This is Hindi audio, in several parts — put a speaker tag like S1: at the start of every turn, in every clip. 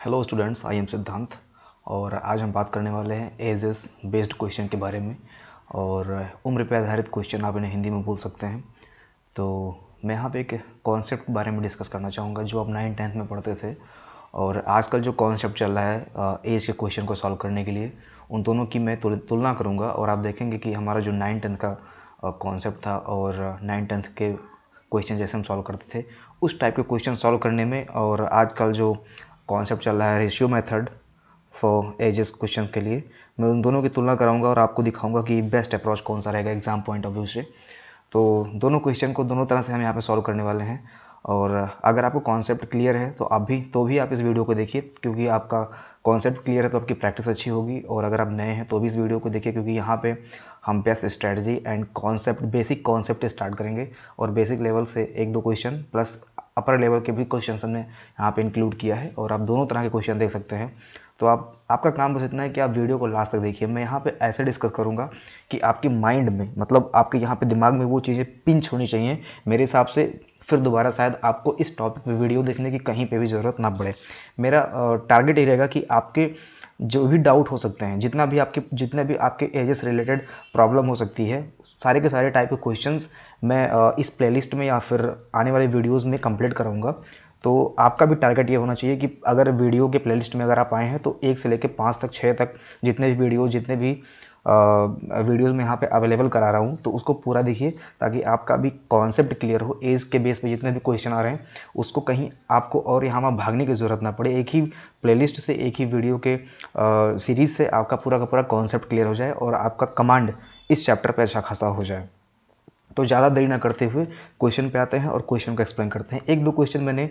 S1: हेलो स्टूडेंट्स, आई एम सिद्धांत और आज हम बात करने वाले हैं एजेस बेस्ड क्वेश्चन के बारे में। और उम्र पे आधारित क्वेश्चन आप इन्हें हिंदी में बोल सकते हैं। तो मैं यहाँ पे एक कॉन्सेप्ट के बारे में डिस्कस करना चाहूँगा जो आप 9th-10th में पढ़ते थे। और आजकल जो कॉन्सेप्ट चल रहा है एज के क्वेश्चन को सॉल्व करने के लिए, उन दोनों की मैं तुलना करूँगा और आप देखेंगे कि हमारा जो 9th-10th का कॉन्सेप्ट था और 9th-10th के क्वेश्चन जैसे हम सॉल्व करते थे उस टाइप के क्वेश्चन सॉल्व करने में, और आजकल जो कॉन्सेप्ट चल रहा है ratio method for ages question के लिए, मैं उन दोनों की तुलना कराऊंगा और आपको दिखाऊंगा कि बेस्ट अप्रोच कौन सा रहेगा एग्जाम पॉइंट ऑफ व्यू से। तो दोनों क्वेश्चन को दोनों तरह से हम यहाँ पे सॉल्व करने वाले हैं। और अगर आपको कॉन्सेप्ट क्लियर है तो भी आप इस वीडियो को देखिए, क्योंकि आपका कॉन्सेप्ट क्लियर है तो आपकी प्रैक्टिस अच्छी होगी। और अगर आप नए हैं तो भी इस वीडियो को देखिए, क्योंकि यहाँ पे हम best strategy and concept, basic concept start करेंगे और बेसिक लेवल से एक दो क्वेश्चन प्लस अपर लेवल के भी क्वेश्चन हमने यहाँ पे इंक्लूड किया है और आप दोनों तरह के क्वेश्चन देख सकते हैं। तो आपका काम बस इतना है कि आप वीडियो को लास्ट तक देखिए। मैं यहाँ पे ऐसे डिस्कस करूँगा कि आपके माइंड में, मतलब आपके यहाँ पे दिमाग में वो चीज़ें पिंच होनी चाहिए मेरे हिसाब से, फिर दोबारा शायद आपको इस टॉपिक पे वीडियो देखने की कहीं पे भी ज़रूरत ना पड़े। मेरा टारगेट ये रहेगा कि आपके जो भी डाउट हो सकते हैं, जितने भी आपके एजेस रिलेटेड प्रॉब्लम हो सकती है, सारे के सारे टाइप के क्वेश्चंस मैं इस प्लेलिस्ट में या फिर आने वाले वीडियोस में कंप्लीट कराऊंगा। तो आपका भी टारगेट ये होना चाहिए कि अगर वीडियो के प्लेलिस्ट में अगर आप आए हैं तो 1 से लेकर 5 तक 6 तक जितने भी वीडियोस में यहाँ पे अवेलेबल करा रहा हूँ तो उसको पूरा देखिए, ताकि आपका भी कॉन्सेप्ट क्लियर हो। एज के बेस पे जितने भी क्वेश्चन आ रहे हैं उसको कहीं आपको और यहाँ वहाँ भागने की ज़रूरत ना पड़े, एक ही प्लेलिस्ट से, एक ही वीडियो के सीरीज़ से आपका पूरा का पूरा कॉन्सेप्ट क्लियर हो जाए और आपका कमांड इस चैप्टर पे अच्छा खासा हो जाए। तो ज़्यादा देरी ना करते हुए क्वेश्चन पे आते हैं और क्वेश्चन को एक्सप्लेन करते हैं। एक दो क्वेश्चन मैंने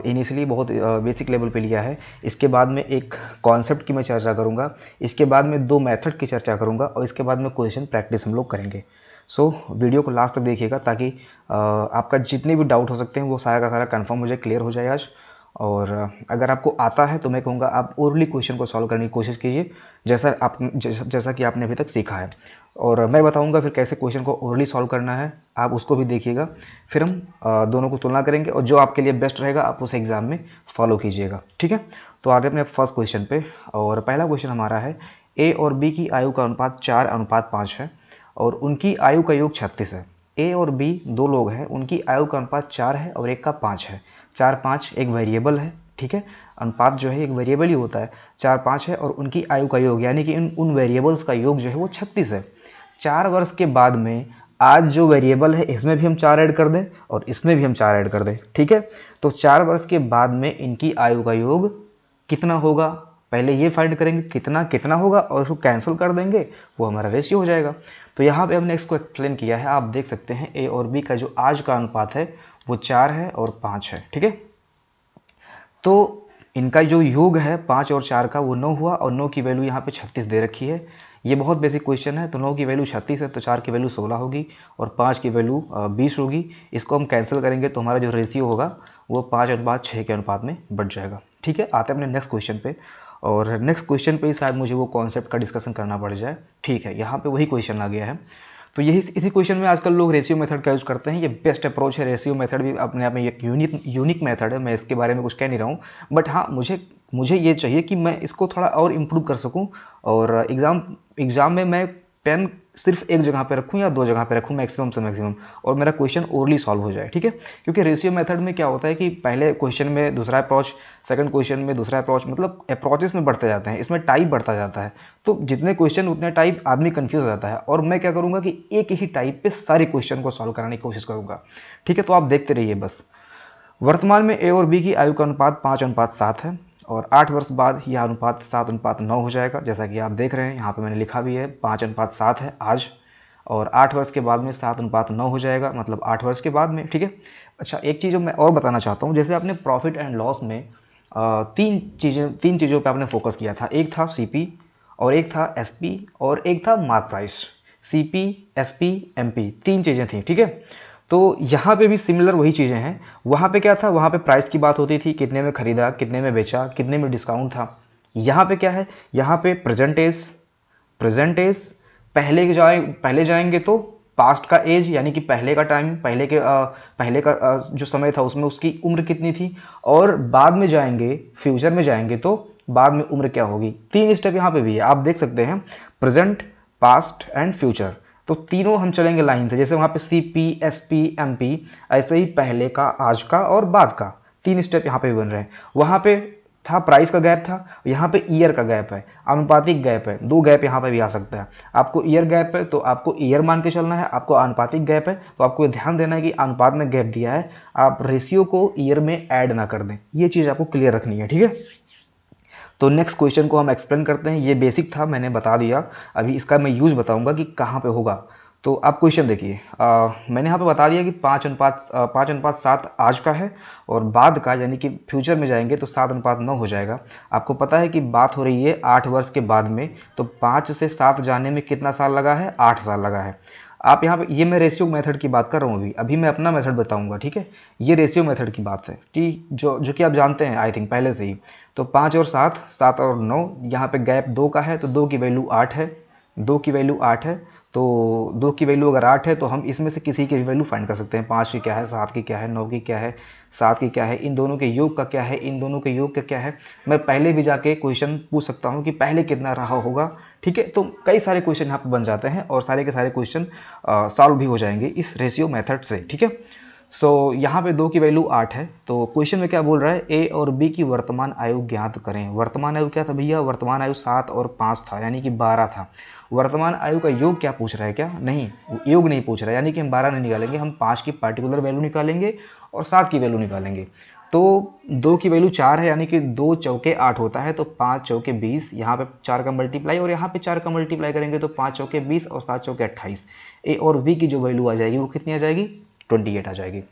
S1: इनिशियली बहुत बेसिक लेवल पे लिया है, इसके बाद में एक कॉन्सेप्ट की मैं चर्चा करूंगा, इसके बाद में 2 मेथड की चर्चा करूंगा और इसके बाद में क्वेश्चन प्रैक्टिस हम लोग करेंगे। सो वीडियो को लास्ट तक देखिएगा ताकि आपका जितने भी डाउट हो सकते हैं वो सारा का सारा कन्फर्म हो जाए, क्लियर हो जाए आज। और अगर आपको आता है तो मैं कहूँगा आप ओरली क्वेश्चन को सॉल्व करने की कोशिश कीजिए, जैसा कि आपने अभी तक सीखा है। और मैं बताऊंगा फिर कैसे क्वेश्चन को ओरली सॉल्व करना है, आप उसको भी देखिएगा। फिर हम दोनों को तुलना करेंगे और जो आपके लिए बेस्ट रहेगा आप उसे एग्जाम में फॉलो कीजिएगा, ठीक है। तो आगे अपने फर्स्ट क्वेश्चन पे, और पहला क्वेश्चन हमारा है ए और बी की आयु का अनुपात 4:5 है और उनकी आयु का योग 36 है। ए और बी दो लोग हैं, उनकी आयु का अनुपात 4 है और एक का 5 है। 4-5 एक वेरिएबल है, ठीक है। अनुपात जो है एक वेरिएबल ही होता है। 4-5 है और उनकी आयु का योग, यानी कि उन वेरिएबल्स का योग जो है वो 36 है। 4 वर्ष के बाद में आज जो वेरिएबल है इसमें भी हम 4 ऐड कर दें और इसमें भी हम 4 ऐड कर दें, ठीक है। तो 4 वर्ष के बाद में इनकी आयु का योग कितना होगा, पहले ये फाइंड करेंगे कितना कितना होगा और उसको कैंसिल कर देंगे, वो हमारा रेशियो हो जाएगा। तो यहाँ पे हमने इसको एक्सप्लेन किया है, आप देख सकते हैं ए और बी का जो आज का अनुपात है वो 4 है और 5 है, ठीक है। तो इनका जो योग है 5 और 4 का वो 9 हुआ और 9 की वैल्यू यहाँ पे 36 दे रखी है। ये बहुत बेसिक क्वेश्चन है। तो 9 की वैल्यू 36 है तो 4 की वैल्यू 16 होगी और 5 की वैल्यू 20 होगी। इसको हम कैंसिल करेंगे तो हमारा जो रेशियो होगा वो 5:6 के अनुपात में बढ़ जाएगा, ठीक है। आते हैं अपने नेक्स्ट क्वेश्चन पे, और नेक्स्ट क्वेश्चन पे ही शायद मुझे वो कॉन्सेप्ट का डिस्कशन करना पड़ जाए, ठीक है। यहाँ पे वही क्वेश्चन आ गया है। तो यही इसी क्वेश्चन में आजकल लोग रेशियो मेथड का यूज़ करते हैं। ये बेस्ट अप्रोच है। रेशियो मेथड भी अपने आप में एक यूनिक मेथड है, मैं इसके बारे में कुछ कह नहीं रहा हूँ। बट हाँ, मुझे ये चाहिए कि मैं इसको थोड़ा और इम्प्रूव कर सकूँ और एग्ज़ाम में मैं पेन सिर्फ एक जगह पे रखूँ या 2 जगह पे रखूँ मैक्सिमम से मैक्सिमम, और मेरा क्वेश्चन ओरली सॉल्व हो जाए, ठीक है। क्योंकि रेशियो मेथड में क्या होता है कि पहले क्वेश्चन में दूसरा अप्रोच, सेकंड क्वेश्चन में दूसरा अप्रोच, मतलब अप्रोचेस में बढ़ते जाते हैं, इसमें टाइप बढ़ता जाता है। तो जितने क्वेश्चन उतने टाइप, आदमी कंफ्यूज हो जाता है। और मैं क्या करूँगा कि एक ही टाइप पे सारे क्वेश्चन को सॉल्व कराने की कोशिश करूँगा, ठीक है। तो आप देखते रहिए बस। वर्तमान में ए और बी की आयु का अनुपात 5:7 है और 8 वर्ष बाद यह अनुपात 7:9 हो जाएगा। जैसा कि आप देख रहे हैं यहाँ पे मैंने लिखा भी है 5:7 है आज, और 8 वर्ष के बाद में 7:9 हो जाएगा, मतलब 8 वर्ष के बाद में, ठीक है। अच्छा, एक चीज़ मैं और बताना चाहता हूँ, जैसे आपने प्रॉफिट एंड लॉस में तीन चीज़ों पे आपने फोकस किया था। एक था सीपी और एक था एसपी और एक था mark price. CP, SP, MP, 3 चीज़ें थी, ठीक है। तो यहाँ पे भी सिमिलर वही चीज़ें हैं। वहाँ पे क्या था, वहाँ पे प्राइस की बात होती थी, कितने में खरीदा, कितने में बेचा, कितने में डिस्काउंट था। यहाँ पे क्या है, यहाँ पे प्रेजेंट एज, पहले जाएंगे तो पास्ट का एज यानी कि पहले का टाइम, पहले का जो समय था उसमें उसकी उम्र कितनी थी, और बाद में जाएंगे, फ्यूचर में जाएंगे तो बाद में उम्र क्या होगी। 3 स्टेप यहाँ पे भी है, आप देख सकते हैं, प्रेजेंट, पास्ट एंड फ्यूचर। तो तीनों हम चलेंगे लाइन से, जैसे वहाँ पे CP SP MP, ऐसे ही पहले का, आज का और बाद का 3 स्टेप यहाँ पे भी बन रहे हैं। वहाँ पे था प्राइस का गैप था, यहाँ पे ईयर का गैप है, अनुपातिक गैप है, 2 गैप यहाँ पे भी आ सकता है। आपको ईयर गैप है तो आपको ईयर मान के चलना है, आपको अनुपातिक गैप है तो आपको ध्यान देना है कि अनुपात में गैप दिया है, आप रेशियो को ईयर में ऐड ना कर दें, ये चीज़ आपको क्लियर रखनी है, ठीक है। तो नेक्स्ट क्वेश्चन को हम एक्सप्लेन करते हैं। ये बेसिक था, मैंने बता दिया, अभी इसका मैं यूज बताऊंगा कि कहाँ पे होगा। तो आप क्वेश्चन देखिए, मैंने यहाँ पे बता दिया कि 5:7 आज का है, और बाद का यानी कि फ्यूचर में जाएंगे तो 7:9 हो जाएगा। आपको पता है कि बात हो रही है 8 वर्ष के बाद में, तो 5 से 7 जाने में कितना साल लगा है, 8 साल लगा है। आप यहाँ पे, ये मैं रेशियो मेथड की बात कर रहा हूँ, अभी मैं अपना मेथड बताऊंगा, ठीक है। ये रेशियो मेथड की बात है, ठीक, जो कि आप जानते हैं आई थिंक पहले से ही। तो 5 और 7, 7 और 9, यहाँ पे गैप 2 का है तो 2 की वैल्यू 8 है, 2 की वैल्यू 8 है। तो 2 की वैल्यू अगर 8 है तो हम इसमें से किसी की वैल्यू फाइंड कर सकते हैं। 5 की क्या है, 7 की क्या है, 9 की क्या है, 7 की क्या है, इन दोनों के योग का क्या है, इन दोनों के योग का क्या है। मैं पहले भी जाके क्वेश्चन पूछ सकता हूँ कि पहले कितना रहा होगा, ठीक है। तो कई सारे क्वेश्चन यहाँ पे बन जाते हैं और सारे के सारे क्वेश्चन सॉल्व भी हो जाएंगे इस रेशियो मेथड से, ठीक है। सो यहाँ पे 2 की वैल्यू 8 है, तो क्वेश्चन में क्या बोल रहा है, ए और बी की वर्तमान आयु ज्ञात करें। वर्तमान आयु क्या था भैया, वर्तमान आयु 7 और 5 था, यानी कि 12 था। वर्तमान आयु का योग क्या पूछ रहा है, क्या नहीं, योग नहीं पूछ रहा है, यानी कि हम 12 नहीं निकालेंगे, हम 5 की पार्टिकुलर वैल्यू निकालेंगे और 7 की वैल्यू निकालेंगे। तो 2 की वैल्यू 4 है, यानी कि 2 चौके 8 होता है, तो 5 चौके 20, यहाँ पे 4 का मल्टीप्लाई और यहाँ पे 4 का मल्टीप्लाई करेंगे तो 5 चौके 20 और 7 चौके 28। ए और बी की जो वैल्यू आ जाएगी वो कितनी आ जाएगी, 28 आ जाएगी।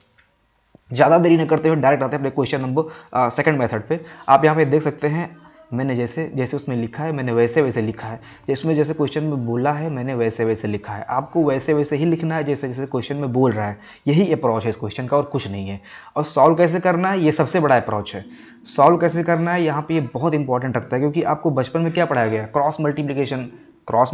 S1: ज़्यादा देरी न करते हुए डायरेक्ट आते हैं अपने क्वेश्चन नंबर सेकंड मेथड पे। आप यहाँ पे देख सकते हैं, मैंने जैसे जैसे उसमें लिखा है मैंने वैसे वैसे लिखा है, जिसमें जैसे क्वेश्चन में बोला है मैंने वैसे वैसे लिखा है। आपको वैसे वैसे ही लिखना है जैसे जैसे क्वेश्चन में बोल रहा है, यही अप्रोच है इस क्वेश्चन का और कुछ नहीं है। और सॉल्व कैसे करना है, ये सबसे बड़ा अप्रोच है। सॉल्व कैसे करना है यहाँ पे ये बहुत इंपॉर्टेंट रखता है, क्योंकि आपको बचपन में क्या पढ़ाया गया, क्रॉस मल्टीप्लिकेशन, क्रॉस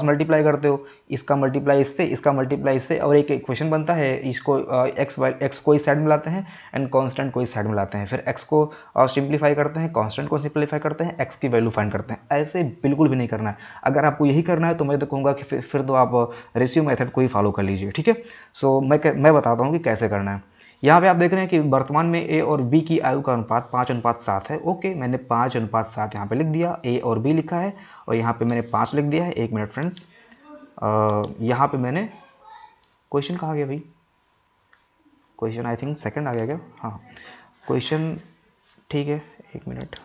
S1: मल्टीप्लाई करते हो, इसका मल्टीप्लाई इससे, इसका मल्टीप्लाई इससे, और एक इक्वेशन बनता है, इसको एक्स को इस साइड में लाते हैं एंड कांस्टेंट को इस साइड में लाते हैं, फिर एक्स को सिंप्लीफाई करते हैं, कांस्टेंट को सिंप्लीफाई करते हैं, एक्स की वैल्यू फाइंड करते हैं। ऐसे बिल्कुल भी नहीं करना है। अगर आपको यही करना है तो मैं तो कहूँगा कि फिर तो आप रेशियो मेथड को ही फॉलो कर लीजिए, ठीक है। सो मैं बताता हूँ कि कैसे करना है। यहाँ पे आप देख रहे हैं कि वर्तमान में ए और बी की आयु का अनुपात 5:7 है। ओके, मैंने 5:7 यहाँ पे लिख दिया, ए और बी लिखा है, और यहाँ पे मैंने 5 लिख दिया है। एक मिनट फ्रेंड्स, यहाँ पे मैंने क्वेश्चन कहाँ गया भाई, क्वेश्चन आई थिंक सेकंड आ गया क्या, हाँ क्वेश्चन, ठीक है एक मिनट।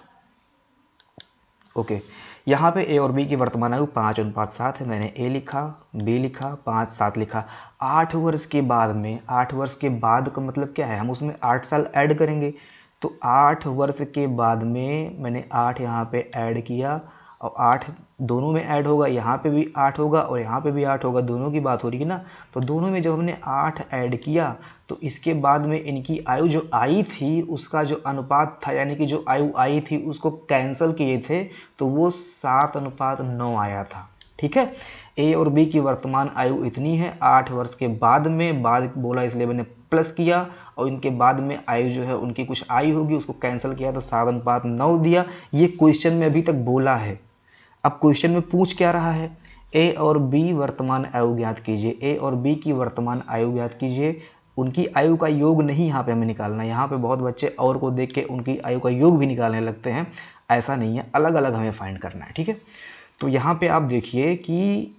S1: ओके, यहाँ पे ए और बी की वर्तमान आयु 5:7 है, मैंने ए लिखा, बी लिखा, 5 7 लिखा। 8 वर्ष के बाद में, 8 वर्ष के बाद का मतलब क्या है, हम उसमें 8 साल ऐड करेंगे। तो 8 वर्ष के बाद में मैंने 8 यहाँ पे ऐड किया, और 8 दोनों में ऐड होगा, यहाँ पे भी 8 होगा और यहाँ पे भी 8 होगा, दोनों की बात हो रही है ना। तो दोनों में जब हमने 8 ऐड किया तो इसके बाद में इनकी आयु जो आई थी उसका जो अनुपात था, यानी कि जो आयु आई थी उसको कैंसिल किए थे, तो वो 7:9 आया था, ठीक है। ए और बी की वर्तमान आयु इतनी है, 8 वर्ष के बाद में, बाद बोला इसलिए मैंने प्लस किया, और इनके बाद में आयु जो है उनकी कुछ आई होगी, उसको कैंसिल किया तो 7:9 दिया। ये क्वेश्चन में अभी तक बोला है। अब क्वेश्चन में पूछ क्या रहा है, ए और बी वर्तमान आयु ज्ञात कीजिए, ए और बी की वर्तमान आयु ज्ञात कीजिए। उनकी आयु का योग नहीं यहाँ पे हमें निकालना है। यहाँ पे बहुत बच्चे और को देख के उनकी आयु का योग भी निकालने लगते हैं, ऐसा नहीं है, अलग अलग हमें फाइंड करना है, ठीक है। तो यहाँ पे आप देखिए कि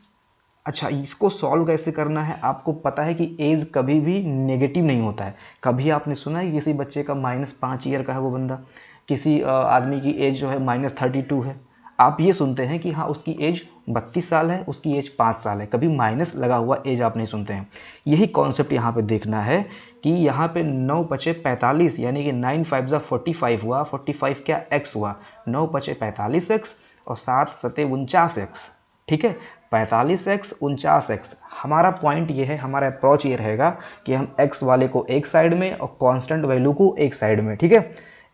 S1: अच्छा, इसको सॉल्व कैसे करना है। आपको पता है कि एज कभी भी नेगेटिव नहीं होता है। कभी आपने सुना है किसी बच्चे का -5 ईयर का है वो बंदा, किसी आदमी की एज जो है -32 है। आप ये सुनते हैं कि हाँ उसकी एज 32 साल है, उसकी एज 5 साल है, कभी माइनस लगा हुआ एज आप नहीं सुनते हैं। यही कॉन्सेप्ट यहाँ पे देखना है कि यहाँ पे 9 × 45 यानी कि 9 × 5 = 45 हुआ, 45 क्या x हुआ, 9 × 45x और 7 × 7 = 49x, ठीक है। 45x 49x। हमारा पॉइंट ये है, हमारा अप्रोच ये रहेगा कि हम x वाले को एक साइड में और कांस्टेंट वैल्यू को एक साइड में, ठीक है।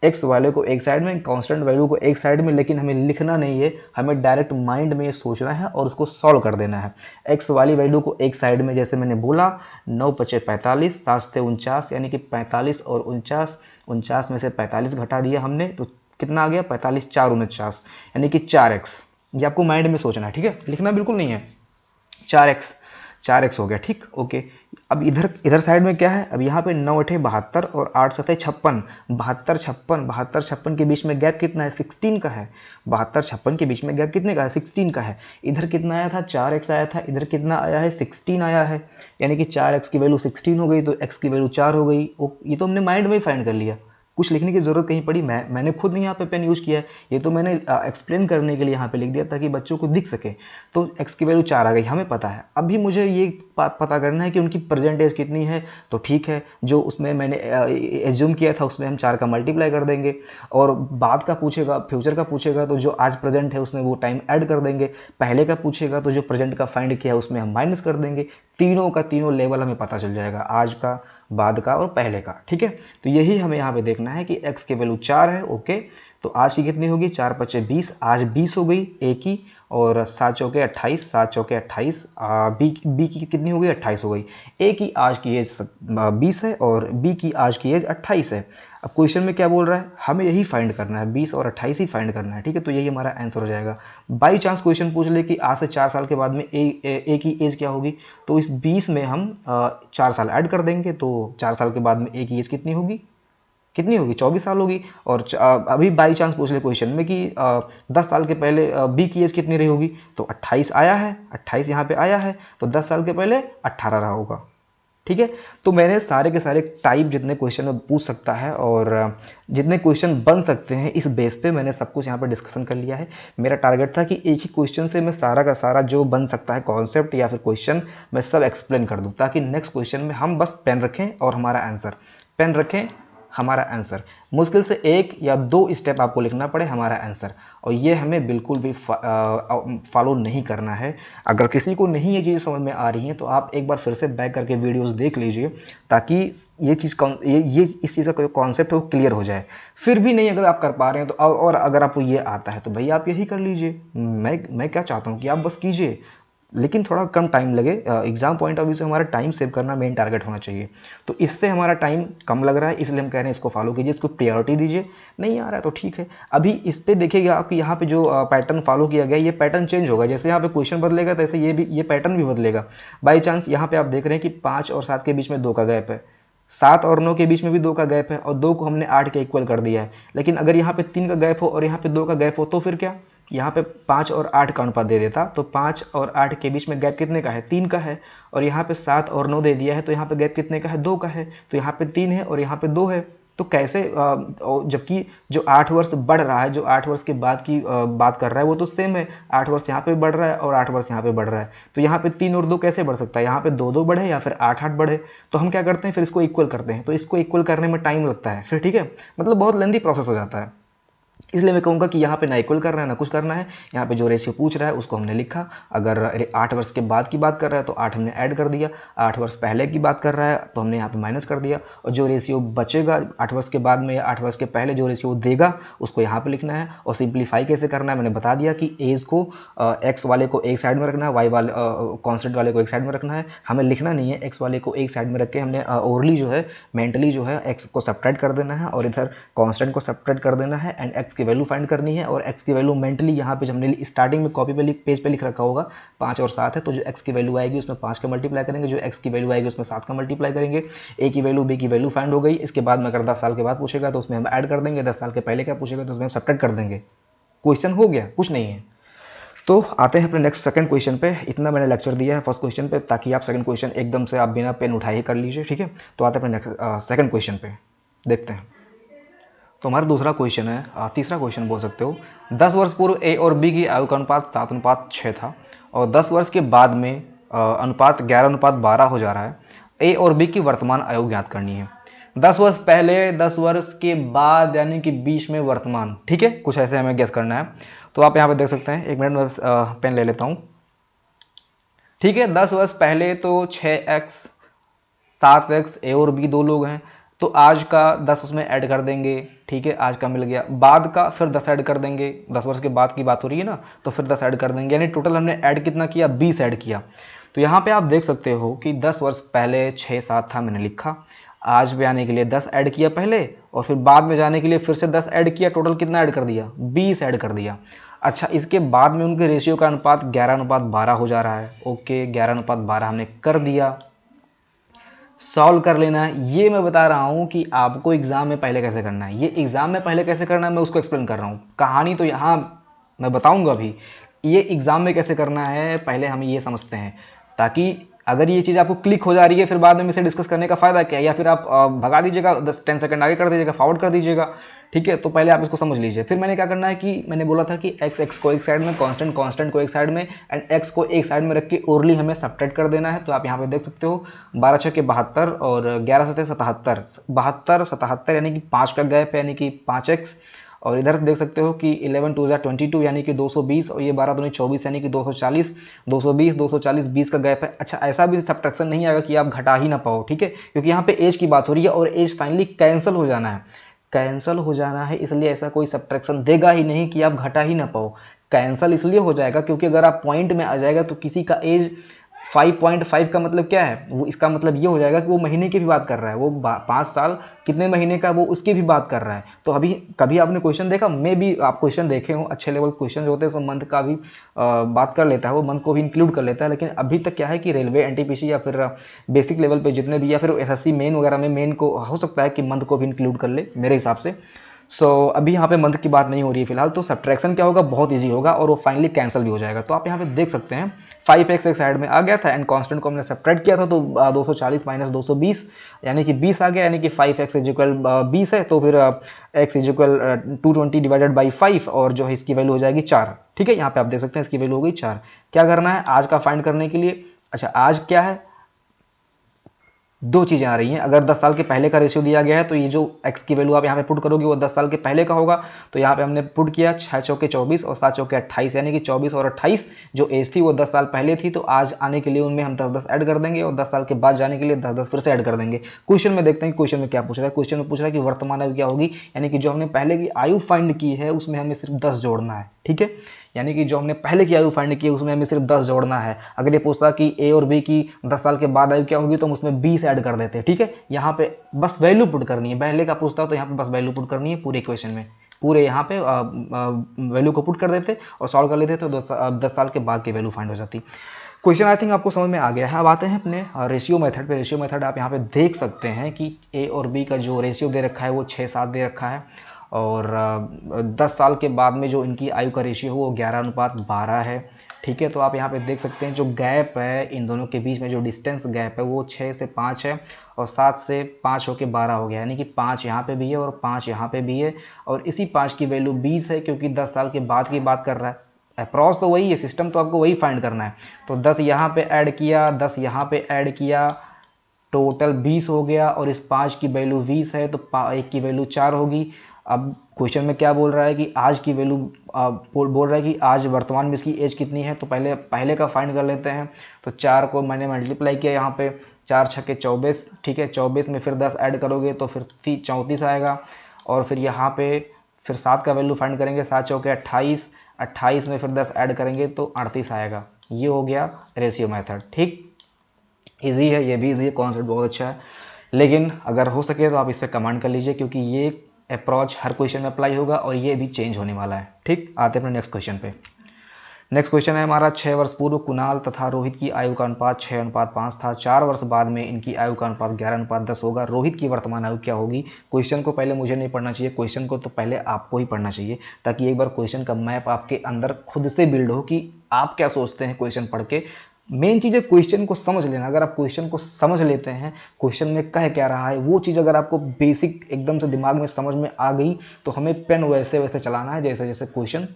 S1: एक्स वाले को एक साइड में, कांस्टेंट वैल्यू को एक साइड में, लेकिन हमें लिखना नहीं है, हमें डायरेक्ट माइंड में ये सोचना है और उसको सॉल्व कर देना है। एक्स वाली वैल्यू को एक साइड में, जैसे मैंने बोला 9 पचे 45, 7 से 49, यानी कि 45 और 49, 49 में से 45 घटा दिया हमने तो कितना आ गया 45 4 49, यानी कि 4x। ये आपको माइंड में सोचना है, ठीक है, लिखना बिल्कुल नहीं है। 4x हो गया, ठीक, ओके। अब इधर इधर साइड में क्या है, अब यहाँ पे 9 8 72 और 8 7 56, 72 56, 72 56 के बीच में गैप कितना है 16 का है, 72 56 के बीच में गैप कितने का है 16 का है। इधर कितना आया था 4x आया था, इधर कितना आया है 16 आया है, यानी कि 4x की वैल्यू 16 हो गई तो x की वैल्यू 4 हो गई। ये तो हमने माइंड में ही फाइंड कर लिया, कुछ लिखने की जरूरत कहीं पड़ी, मैंने खुद नहीं यहाँ पे पेन यूज किया है, ये तो मैंने एक्सप्लेन करने के लिए यहाँ पे लिख दिया ताकि बच्चों को दिख सके। तो x की वैल्यू 4 आ गई, हमें पता है। अभी मुझे ये पता करना है कि उनकी प्रेजेंट एज कितनी है, तो ठीक है, जो उसमें मैंने एज्यूम किया था उसमें हम 4 का मल्टीप्लाई कर देंगे, और बाद का पूछेगा, फ्यूचर का पूछेगा तो जो आज प्रेजेंट है उसमें वो टाइम ऐड कर देंगे, पहले का पूछेगा तो जो प्रेजेंट का फाइंड किया है उसमें हम माइनस कर देंगे। तीनों का तीनों लेवल हमें पता चल जाएगा, आज का, बाद का और पहले का, ठीक है। तो यही हमें यहाँ पे देखना है कि x की वैल्यू 4 है, ओके। तो आज की कितनी होगी 4 पचे 20, आज 20 हो गई a की, और 7 चौके 28, 7 चौके 28, b की कितनी हो गई 28 हो गई। a की आज की एज 20 है और b की आज की एज 28 है। अब क्वेश्चन में क्या बोल रहा है, हमें यही फाइंड करना है, 20 और 28 ही फाइंड करना है, ठीक है। तो यही हमारा आंसर हो जाएगा। बाई चांस क्वेश्चन पूछ ले कि आज से 4 साल के बाद में ए की एज क्या होगी, तो इस 20 में हम 4 साल ऐड कर देंगे, तो 4 साल के बाद में ए की एज कितनी होगी, 24 साल होगी। और अभी बाई चांस पूछ ले क्वेश्चन में कि 10 साल के पहले बी की एज कितनी रही होगी, तो 28 आया है, 28 यहाँ पे आया है, तो 10 साल के पहले 18 रहा होगा, ठीक है। तो मैंने सारे के सारे टाइप जितने क्वेश्चन में पूछ सकता है और जितने क्वेश्चन बन सकते हैं इस बेस पे मैंने सब कुछ यहाँ पर डिस्कशन कर लिया है। मेरा टारगेट था कि एक ही क्वेश्चन से मैं सारा का सारा जो बन सकता है कॉन्सेप्ट या फिर क्वेश्चन मैं सब एक्सप्लेन कर दूँ, ताकि नेक्स्ट क्वेश्चन में हम बस पेन रखें और हमारा आंसर, पेन रखें हमारा आंसर, मुश्किल से 1 या 2 स्टेप आपको लिखना पड़े हमारा आंसर। और ये हमें बिल्कुल भी फॉलो नहीं करना है। अगर किसी को नहीं ये चीज़ समझ में आ रही है तो आप एक बार फिर से बैक करके वीडियोस देख लीजिए, ताकि ये चीज़ ये इस चीज़ का कॉन्सेप्ट है वो क्लियर हो जाए। फिर भी नहीं अगर आप कर पा रहे हैं तो और अगर आपको ये आता है तो भैया आप यही कर लीजिए। मैं क्या चाहता हूँ कि आप बस कीजिए, लेकिन थोड़ा कम टाइम लगे। एग्जाम पॉइंट ऑफ व्यू से हमारा टाइम सेव करना मेन टारगेट होना चाहिए। तो इससे हमारा टाइम कम लग रहा है, इसलिए हम कह रहे हैं इसको फॉलो कीजिए, इसको प्रायोरिटी दीजिए। नहीं आ रहा है तो ठीक है। अभी इस पे देखिएगा आप, यहाँ पे जो पैटर्न फॉलो किया गया ये पैटर्न चेंज होगा। जैसे यहाँ पे क्वेश्चन बदलेगा तैसे ये पैटर्न भी बदलेगा। बाई चांस यहाँ पे आप देख रहे हैं कि 5 और 7 के बीच में 2 का गैप है, 7 और 9 के बीच में भी 2 का गैप है, और 2 को हमने 8 के इक्वल कर दिया है। लेकिन अगर यहाँ पे 3 का गैप हो और यहाँ पे 2 का गैप हो तो फिर क्या, यहाँ पे 5 और 8 का अनुपात दे देता, तो 5 और 8 के बीच में गैप कितने का है 3 का है। और यहाँ पे 7 और 9 दे दिया है तो यहाँ पे गैप कितने का है 2 का है। तो यहाँ पे 3 है और यहाँ पे 2 है। तो कैसे, जबकि जो 8 वर्ष बढ़ रहा है, जो 8 वर्ष के बाद की बात कर रहा है वो तो सेम है, 8 वर्ष यहाँ पे बढ़ रहा है और 8 वर्ष यहाँ पे बढ़ रहा है। तो यहाँ पे 3 और 2 कैसे बढ़ सकता है, यहाँ पे 2 2 बढ़े या फिर 8 8 बढ़े। तो हम क्या करते हैं, फिर इसको इक्वल करते हैं। तो इसको इक्वल करने में टाइम लगता है फिर, ठीक है, मतलब बहुत लेंदी प्रोसेस हो जाता है। इसलिए मैं कहूँगा कि यहाँ पे ना इक्वल करना है ना कुछ करना है। यहाँ पे जो रेशियो पूछ रहा है उसको हमने लिखा। अगर 8 वर्ष के बाद की बात कर रहा है तो 8 हमने ऐड कर दिया, 8 वर्ष पहले की बात कर रहा है तो हमने यहाँ पे माइनस कर दिया। और जो रेशियो बचेगा 8 वर्ष के बाद में या 8 वर्ष के पहले जो रेशियो देगा उसको यहाँ पे लिखना है। और सिंप्लीफाई कैसे करना है मैंने बता दिया कि एज को एक्स वाले को एक साइड में रखना है, वाई वाले कॉन्स्टेंट वाले को एक साइड में रखना है। हमें लिखना नहीं है, एक्स वाले को एक साइड में रख के हमने ओरली जो है मेंटली जो है एक्स को सब्ट्रैक्ट कर देना है और इधर कॉन्स्टेंट को सब्ट्रैक्ट कर देना है एंड एक्स की वैल्यू फाइंड करनी है। और x की वैल्यू मेंटली यहाँ पे हमने स्टार्टिंग में कॉपी पे पेज पे लिख रखा होगा 5 और 7 है, तो जो x की वैल्यू आएगी उसमें 5 का मल्टीप्लाई करेंगे, जो x की वैल्यू आएगी उसमें 7 का मल्टीप्लाई करेंगे। a की वैल्यू b की वैल्यू फाइंड हो गई। इसके बाद में अगर 10 साल के बाद पूछेगा तो उसमें हम ऐड कर देंगे, 10 साल के पहले क्या पूछेगा तो उसमें हम सब्ट्रैक्ट कर देंगे। क्वेश्चन हो गया, कुछ नहीं है। तो आते हैं अपने नेक्स्ट सेकंड क्वेश्चन पे। इतना मैंने लेक्चर दिया है फर्स्ट क्वेश्चन पे ताकि आप सेकंड क्वेश्चन एकदम से आप बिना पेन उठाए ही कर लीजिए, ठीक है। तो आते हैं अपने सेकंड क्वेश्चन पे, देखते हैं। तो हमारा दूसरा क्वेश्चन है, तीसरा क्वेश्चन बोल सकते हो। 10 वर्ष पूर्व ए और बी की आयु का अनुपात 7:6 था और 10 वर्ष के बाद में अनुपात 11:12 हो जा रहा है। ए और बी की वर्तमान आयु ज्ञात करनी है। 10 वर्ष पहले, 10 वर्ष के बाद, यानी कि बीच में वर्तमान, ठीक है, कुछ ऐसे हमें गेस करना है। तो आप यहाँ पे देख सकते हैं, एक मिनट में पेन ले लेता हूँ, ठीक है। 10 वर्ष पहले तो 6x 7x, ए और बी दो लोग हैं। तो आज का 10 उसमें ऐड कर देंगे, ठीक है, आज का मिल गया, बाद का फिर 10 ऐड कर देंगे, 10 वर्ष के बाद की बात हो रही है ना, तो फिर 10 ऐड कर देंगे, यानी टोटल हमने ऐड कितना किया, 20 ऐड किया। तो यहाँ पे आप देख सकते हो कि 10 वर्ष पहले 6-7 था, मैंने लिखा, आज पे आने के लिए 10 ऐड किया पहले, और फिर बाद में जाने के लिए फिर से 10 ऐड किया, टोटल कितना ऐड कर दिया, 20 ऐड कर दिया। अच्छा, इसके बाद में उनके रेशियो का अनुपात 11:12 हो जा रहा है। ओके, 11:12 हमने कर दिया, सॉल्व कर लेना है। ये मैं बता रहा हूँ कि आपको एग्जाम में पहले कैसे करना है, ये एग्जाम में पहले कैसे करना है मैं उसको एक्सप्लेन कर रहा हूँ, कहानी तो यहाँ मैं बताऊँगा अभी, ये एग्जाम में कैसे करना है पहले हम ये समझते हैं, ताकि अगर ये चीज़ आपको क्लिक हो जा रही है फिर बाद में इसे डिस्कस करने का फायदा क्या है, या फिर आप भगा दीजिएगा, 10 सेकंड आगे कर दीजिएगा, फॉरवर्ड कर दीजिएगा, ठीक है। तो पहले आप इसको समझ लीजिए, फिर मैंने क्या करना है कि मैंने बोला था कि x को एक साइड में, कांस्टेंट को एक साइड में, एंड x को एक साइड में रख के ओरली हमें सब्ट्रैक्ट कर देना है। तो आप यहाँ पे देख सकते हो 12×6 = 72 और 11×7 = 77, 72 77 यानी कि 5 का गैप है, यानी कि 5x, और इधर देख सकते हो कि 11×2 = 22 यानी कि 220, और ये 12×2 = 24 यानी कि 240, 220 240 20 का गैप है। अच्छा, ऐसा भी सब्ट्रैक्शन नहीं आएगा कि आप घटा ही ना पाओ, ठीक है, क्योंकि यहाँ पे एज की बात हो रही है और एज फाइनली कैंसिल हो जाना है, कैंसिल हो जाना है, इसलिए ऐसा कोई सब्ट्रैक्शन देगा ही नहीं कि आप घटा ही ना पाओ। कैंसिल इसलिए हो जाएगा क्योंकि अगर आप पॉइंट में आ जाएगा तो किसी का एज 5.5 का मतलब क्या है, वो इसका मतलब ये हो जाएगा कि वो महीने की भी बात कर रहा है, वो 5 साल कितने महीने का वो उसकी भी बात कर रहा है। तो अभी कभी आपने क्वेश्चन देखा, मैं भी आप क्वेश्चन देखे हो, अच्छे लेवल क्वेश्चन जो होते हैं उसमें मंथ का भी बात कर लेता है, वो मंथ को भी इंक्लूड कर लेता है, लेकिन अभी तक क्या है कि रेलवे, एनटीपीसी या फिर बेसिक लेवल पे जितने भी, या फिर एसएससी मेन वगैरह में मेन को हो सकता है कि मंथ को भी इंक्लूड कर ले मेरे हिसाब से। अभी यहाँ पे मंथ की बात नहीं हो रही है फिलहाल, तो सब्ट्रैक्शन क्या होगा, बहुत ईजी होगा और वो फाइनली कैंसिल भी हो जाएगा। तो आप यहाँ पे देख सकते हैं 5x एक साइड में आ गया था एंड कांस्टेंट को हमने सब्ट्रैक्ट किया था, तो 240 - 220 यानी कि 20 आ गया, यानी कि 5x = 20 है, तो फिर x = 220/5, और जो है इसकी वैल्यू हो जाएगी 4, ठीक है। यहाँ पे आप देख सकते हैं इसकी वैल्यू हो गई 4। क्या करना है आज का फाइंड करने के लिए, अच्छा आज क्या है, दो चीज़ें आ रही हैं। अगर 10 साल के पहले का रेशियो दिया गया है तो ये जो x की वैल्यू आप यहाँ पे पुट करोगे वो 10 साल के पहले का होगा, तो यहाँ पे हमने पुट किया 6×4 = 24 और 7×4 = 28, यानी कि 24 और 28 जो एज थी वो 10 साल पहले थी, तो आज आने के लिए उनमें हम 10-10 ऐड कर देंगे और 10 साल के बाद जाने के लिए 10-10 फिर से ऐड कर देंगे। क्वेश्चन में देखते हैं कि क्वेश्चन में क्या पूछ रहा है। क्वेश्चन में पूछ रहा है कि वर्तमान आयु क्या होगी, यानी कि जो हमने पहले की आयु फाइंड की है उसमें हमें सिर्फ 10 जोड़ना है, ठीक है, यानी कि जो हमने पहले की आयु फाइंड की है उसमें हमें सिर्फ 10 जोड़ना है। अगर ये पूछता कि ए और बी की 10 साल के बाद आयु क्या होगी तो हम उसमें 20 ऐड कर देते हैं, ठीक है। यहाँ पे बस वैल्यू पुट करनी है, पहले का पूछता तो यहाँ पे बस वैल्यू पुट करनी है पूरे इक्वेशन में, पूरे यहाँ पे वैल्यू को पुट कर देते और सॉल्व कर लेते, तो 10 साल के बाद की वैल्यू फाइंड हो जाती। क्वेश्चन आई थिंक आपको समझ में आ गया है। अब आते हैं अपने रेशियो मेथड पे। रेशियो मेथड आप यहाँ पे देख सकते हैं कि ए और बी का जो रेशियो दे रखा है वो 6:7 दे रखा है, और 10 साल के बाद में जो इनकी आयु का रेशियो है वो 11:12 है, ठीक है। तो आप यहाँ पे देख सकते हैं जो गैप है इन दोनों के बीच में, जो डिस्टेंस गैप है वो 6 से 5 है, और 7 से 5 होके 12 हो गया, यानी कि 5 यहाँ पे भी है और 5 यहाँ पे भी है, और इसी 5 की वैल्यू 20 है क्योंकि 10 साल के बाद की बात कर रहा है। अप्रॉक्स तो वही है, सिस्टम तो आपको वही फाइंड करना है। तो 10 यहाँ पे ऐड किया, 10 यहाँ पे ऐड किया, टोटल 20 हो गया, और इस 5 की वैल्यू 20 है तो 1 की वैल्यू 4 होगी। अब क्वेश्चन में क्या बोल रहा है कि आज की वैल्यू बोल रहा है कि आज वर्तमान में इसकी एज कितनी है, तो पहले का फाइंड कर लेते हैं। तो 4 को मैंने मल्टीप्लाई किया यहाँ पे, 4×6 = 24, ठीक है, 24 में फिर 10 ऐड करोगे तो फिर 34 आएगा, और फिर यहाँ पे फिर 7 का वैल्यू फाइंड करेंगे, 7×4 = 28, 28 में फिर 10 ऐड करेंगे तो 38 आएगा। ये हो गया रेशियो मेथड, ठीक, ईजी है, ये भी ईजी है, कॉन्सेप्ट बहुत अच्छा है, लेकिन अगर हो सके तो आप इस पर कमांड कर लीजिए क्योंकि ये अप्रोच हर क्वेश्चन में अप्लाई होगा और ये भी चेंज होने वाला है, ठीक। आते हैं अपने नेक्स्ट क्वेश्चन पे। नेक्स्ट क्वेश्चन है हमारा, 6 वर्ष पूर्व कुणाल तथा रोहित की आयु का अनुपात 6:5 था, 4 वर्ष बाद में इनकी आयु का अनुपात 11:10 होगा, रोहित की वर्तमान आयु क्या होगी। क्वेश्चन को पहले मुझे नहीं पढ़ना चाहिए, क्वेश्चन को तो पहले आपको ही पढ़ना चाहिए, ताकि एक बार क्वेश्चन का मैप आपके अंदर खुद से बिल्ड हो कि आप क्या सोचते हैं क्वेश्चन पढ़ के। मेन चीज़ है क्वेश्चन को समझ लेना। अगर आप क्वेश्चन को समझ लेते हैं, क्वेश्चन में कह क्या रहा है, वो चीज़ अगर आपको बेसिक एकदम से दिमाग में समझ में आ गई तो हमें पेन वैसे वैसे चलाना है जैसे जैसे क्वेश्चन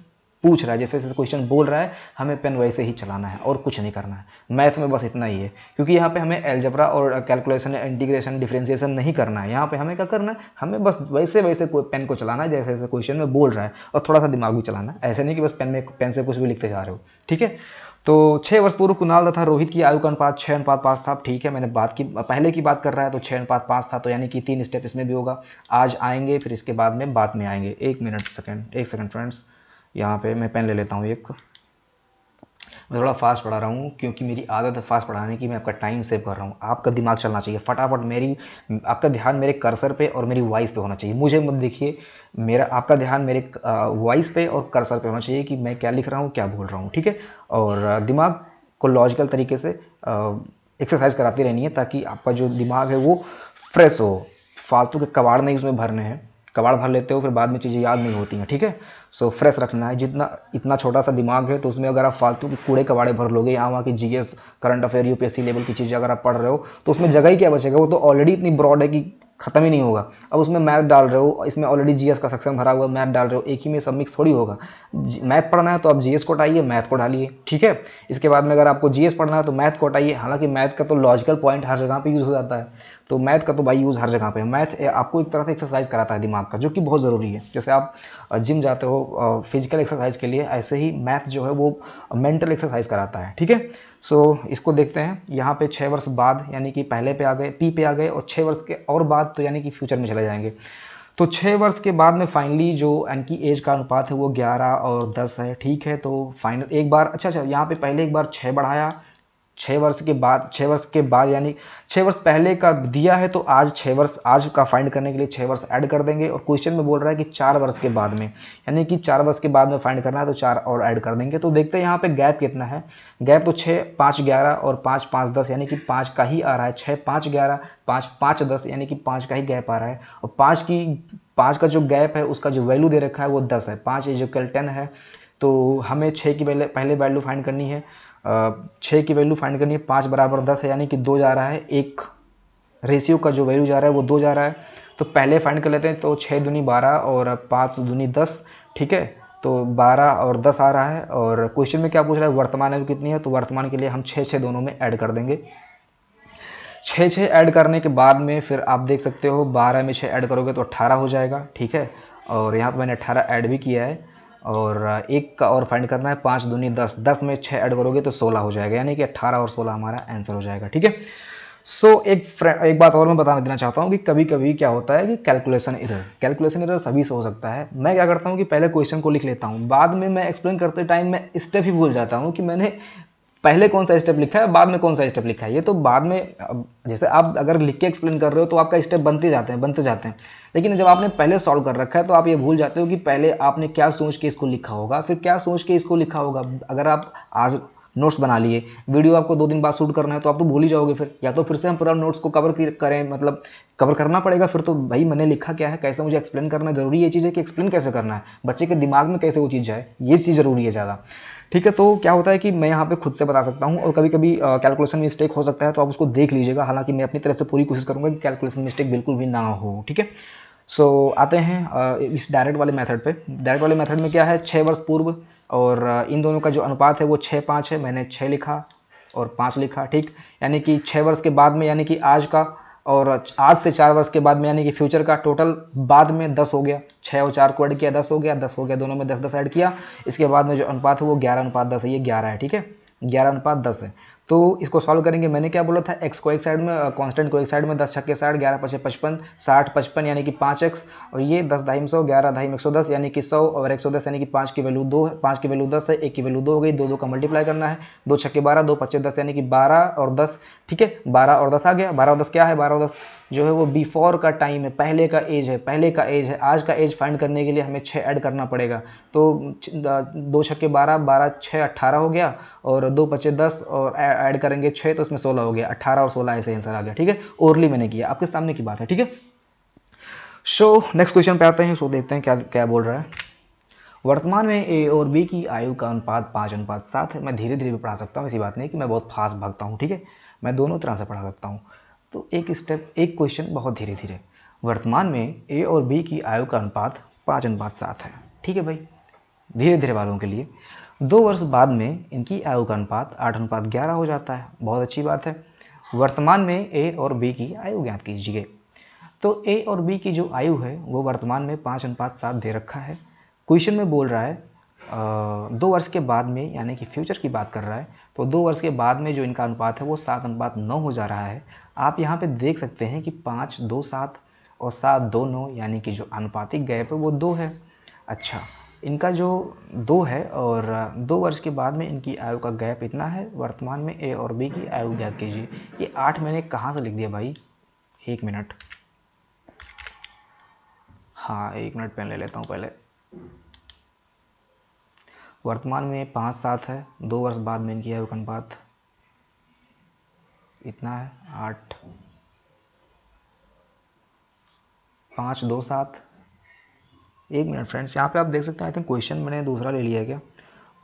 S1: पूछ रहा है, जैसे जैसे क्वेश्चन बोल रहा है हमें पेन वैसे ही चलाना है और कुछ नहीं करना है। मैथ में बस इतना ही है, क्योंकि यहाँ पे हमें अलजेब्रा और कैलकुलेशन, इंटीग्रेशन, डिफरेंशिएशन नहीं करना है। यहाँ पे हमें क्या करना है, हमें बस वैसे वैसे पेन को चलाना है जैसे जैसे क्वेश्चन में बोल रहा है, और थोड़ा सा दिमाग भी चलाना है। ऐसे नहीं कि बस पेन से कुछ भी लिखते जा रहे हो, ठीक है। तो 6 वर्ष पूर्व कुणाल तथा रोहित की आयु का अनुपात 6:5 था। ठीक है, मैंने बात की, पहले की बात कर रहा है तो 6:5 था, तो यानी कि 3 स्टेप इसमें भी होगा। आज आएंगे, फिर इसके बाद में आएंगे। एक सेकंड फ्रेंड्स, यहाँ पे मैं पेन ले लेता हूँ एक। मैं थोड़ा फास्ट पढ़ा रहा हूँ क्योंकि मेरी आदत है फास्ट पढ़ाने की, मैं आपका टाइम सेव कर रहा हूँ। आपका दिमाग चलना चाहिए फटाफट, आपका ध्यान मेरे कर्सर पे और मेरी वॉइस पे होना चाहिए। मुझे मत देखिए, आपका ध्यान मेरे वॉइस पे और कर्सर पे होना चाहिए कि मैं क्या लिख रहा हूँ, क्या बोल रहा हूँ। ठीक है, और दिमाग को लॉजिकल तरीके से एक्सरसाइज कराती रहनी है ताकि आपका जो दिमाग है वो फ्रेश हो। फालतू के कबाड़ नहीं उसमें भरने हैं, कबाड़ भर लेते हो फिर बाद में चीज़ें याद नहीं होती हैं। ठीक है, सो फ्रेश रखना है। जितना इतना छोटा सा दिमाग है तो उसमें अगर आप फालतू के कूड़े कबाड़े भर लोगे, यहाँ वहाँ की GS, current affair, UPSC level की चीज़ें अगर आप पढ़ रहे हो तो उसमें जगह ही क्या बचेगा, वो तो ऑलरेडी इतनी ब्रॉड है कि खत्म ही नहीं होगा। अब उसमें मैथ डाल रहे हो, इसमें ऑलरेडी जीएस का सेक्शन भरा हुआ, मैथ डाल रहे हो, एक ही में सब मिक्स थोड़ी होगा। मैथ पढ़ना है तो आप जीएस को हटाइए, मैथ को डालिए। ठीक है, इसके बाद में अगर आपको जीएस पढ़ना है तो मैथ को हटाइए। हालांकि मैथ का तो लॉजिकल पॉइंट हर जगह पे यूज़ हो जाता है, तो मैथ का तो भाई यूज़ हर जगह पे। मैथ आपको एक तरह से एक्सरसाइज कराता है दिमाग का, जो कि बहुत ज़रूरी है। जैसे आप जिम जाते हो फिजिकल एक्सरसाइज के लिए, ऐसे ही मैथ जो है वो मेंटल एक्सरसाइज कराता है। ठीक है, सो इसको देखते हैं। यहाँ पे 6 वर्ष बाद यानी कि पहले पे आ गए, पी पे आ गए, और 6 वर्ष के और बाद तो यानी कि फ्यूचर में चले जाएंगे। तो 6 वर्ष के बाद में फाइनली जो इनकी एज का अनुपात है वो 11 और 10 है। ठीक है, तो फाइनल एक बार अच्छा यहाँ पे पहले एक बार 6 बढ़ाया, 6 वर्ष के बाद यानी 6 वर्ष पहले का दिया है तो आज 6 वर्ष, आज का फाइंड करने के लिए 6 वर्ष ऐड कर देंगे। और क्वेश्चन में बोल रहा है कि 4 वर्ष के बाद में, यानी कि 4 वर्ष के बाद में फाइंड करना है तो 4 और ऐड कर देंगे। तो देखते हैं यहाँ पे गैप कितना है। गैप तो 6, 5, 11 और 5, 5, 10 यानी कि 5 का ही आ रहा है। 6, 5, 11, 5, 5, 10 यानी कि 5 का ही गैप आ रहा है। और 5 का जो गैप है उसका जो वैल्यू दे रखा है वो 10 है। 5 इज इक्वल 10 है, तो हमें 6 की पहले वैल्यू फाइंड करनी है। 6 की वैल्यू फाइंड करनी है। 5 बराबर 10 है, यानी कि 2 जा रहा है, एक रेशियो का जो वैल्यू जा रहा है वो 2 जा रहा है। तो पहले फाइंड कर लेते हैं। तो 6 दूनी 12 और 5 दूनी 10। ठीक है, तो 12 और 10 आ रहा है। और क्वेश्चन में क्या पूछ रहा है, वर्तमान आयु कितनी है, तो वर्तमान के लिए हम 6 दोनों में ऐड कर देंगे। 6 ऐड करने के बाद में फिर आप देख सकते हो 12 में 6 ऐड करोगे तो 18 हो जाएगा। ठीक है, और यहाँ पर मैंने 18 ऐड भी किया है। और एक का और फाइंड करना है, 5 दूनी 10, 10 में 6 ऐड करोगे तो 16 हो जाएगा, यानी कि 18 और 16 हमारा आंसर हो जाएगा। ठीक है, सो एक बात और मैं बताना देना चाहता हूँ कि कभी कभी क्या होता है कि कैलकुलेशन एरर सभी से हो सकता है। मैं क्या करता हूँ कि पहले क्वेश्चन को लिख लेता हूँ, बाद में मैं एक्सप्लेन करते टाइम मैं स्टेप ही भूल जाता हूँ कि मैंने पहले कौन सा स्टेप लिखा है, बाद में कौन सा स्टेप लिखा है। ये तो बाद में, जैसे आप अगर लिख के एक्सप्लेन कर रहे हो तो आपका स्टेप बनते जाते हैं। लेकिन जब आपने पहले सॉल्व कर रखा है तो आप ये भूल जाते हो कि पहले आपने क्या सोच के इसको लिखा होगा, फिर क्या सोच के इसको लिखा होगा। अगर आप आज नोट्स बना लिए, वीडियो आपको 2 दिन बाद शूट करना है तो आप तो भूल ही जाओगे। फिर या तो फिर से हम पूरा नोट्स को कवर करें, मतलब कवर करना पड़ेगा। फिर तो भाई मैंने लिखा क्या है, कैसे मुझे एक्सप्लेन करना है, जरूरी ये चीज़ है कि एक्सप्लेन कैसे करना है, बच्चे के दिमाग में कैसे वो चीज़ जाए, ये चीज़ जरूरी है ज़्यादा। ठीक है, तो क्या होता है कि मैं यहाँ पे खुद से बता सकता हूँ, और कभी कभी कैलकुलेशन मिस्टेक हो सकता है तो आप उसको देख लीजिएगा। हालांकि मैं अपनी तरफ से पूरी कोशिश करूँगा कि कैलकुलेशन मिस्टेक बिल्कुल भी ना हो। ठीक है, सो आते हैं इस डायरेक्ट वाले मेथड पे। डायरेक्ट वाले मेथड में क्या है, 6 वर्ष पूर्व और इन दोनों का जो अनुपात है वो 6, 5 है। मैंने 6 लिखा और 5 लिखा। ठीक, यानी कि 6 वर्ष के बाद में, यानी कि आज का, और आज से 4 वर्ष के बाद में यानी कि फ्यूचर का, टोटल बाद में 10 हो गया। 6 और 4 को ऐड किया 10 हो गया, 10 हो गया, दोनों में 10 10 ऐड किया। इसके बाद में जो अनुपात है वो 11:10 है, ये 11 है। ठीक है, 11:10 है। तो इसको सॉल्व करेंगे। मैंने क्या बोला था, x को एक साइड में, कांस्टेंट को एक साइड में, 10 छक्के 60, 11 पचे 55, 60 55 यानी कि 5x, और ये 10 ढाई 100, 11 ढाई 110 यानी कि 100, और 110 यानी कि 5 की वैल्यू 2, 5 की वैल्यू 10 है, 1 की वैल्यू 2 हो गई, 2 का मल्टीप्लाई करना है, 2 छक्के 12, 2 पच्चे 10 यानी कि 12 और 10। ठीक है, 12 और 10 आ गया। 12 और 10 क्या है, 12 और 10 जो है वो बिफोर का टाइम है, पहले का एज है। आज का एज फाइंड करने के लिए हमें 6 ऐड करना पड़ेगा। तो 2 छक्के 12, 12 6 18 हो गया, और 2 पचे 10, और ऐड करेंगे 6 तो इसमें 16 हो गया। 18 और 16 ऐसे आंसर आ गया। ठीक है, ओरली मैंने किया, आपके सामने की बात है। ठीक है, सो नेक्स्ट क्वेश्चन पे आते हैं। सो देखते हैं क्या क्या बोल रहा है। वर्तमान में ए और बी की आयु का अनुपात 5:7 है। मैं धीरे धीरे भी पढ़ा सकता हूँ, ऐसी बात नहीं कि मैं बहुत फास्ट भागता हूँ। ठीक है, मैं दोनों तरह से पढ़ा सकता हूँ। तो एक क्वेश्चन बहुत धीरे धीरे। वर्तमान में ए और बी की आयु का अनुपात 5:7 है। ठीक है भाई, धीरे धीरे वालों के लिए 2 वर्ष बाद में इनकी आयु का अनुपात 8:11 हो जाता है। बहुत अच्छी बात है। वर्तमान में ए और बी की आयु ज्ञात कीजिए। तो ए और बी की जो आयु है वो वर्तमान में 5:7 दे रखा है। क्वेश्चन में बोल रहा है 2 वर्ष के बाद में, यानी कि फ्यूचर की बात कर रहा है, तो 2 वर्ष के बाद में जो इनका अनुपात है वो 7:9 हो जा रहा है। आप यहाँ पे देख सकते हैं कि 5:2:7 और 7:2:9, यानी कि जो अनुपातिक गैप है वो 2 है। अच्छा, इनका जो 2 है और 2 वर्ष के बाद में इनकी आयु का गैप इतना है। वर्तमान में ए और बी की आयु ज्ञात कीजिए। ये 8 मैंने कहाँ से लिख दिया भाई, 1 मिनट, हाँ 1 मिनट पेन ले लेता हूँ पहले। वर्तमान में 5:7 है, 2 वर्ष बाद में इनकी आयु का अनुपात इतना है 8, 5:2:7। 1 मिनट फ्रेंड्स, यहाँ पे आप देख सकते हैं, आई थिंक क्वेश्चन मैंने दूसरा ले लिया है क्या।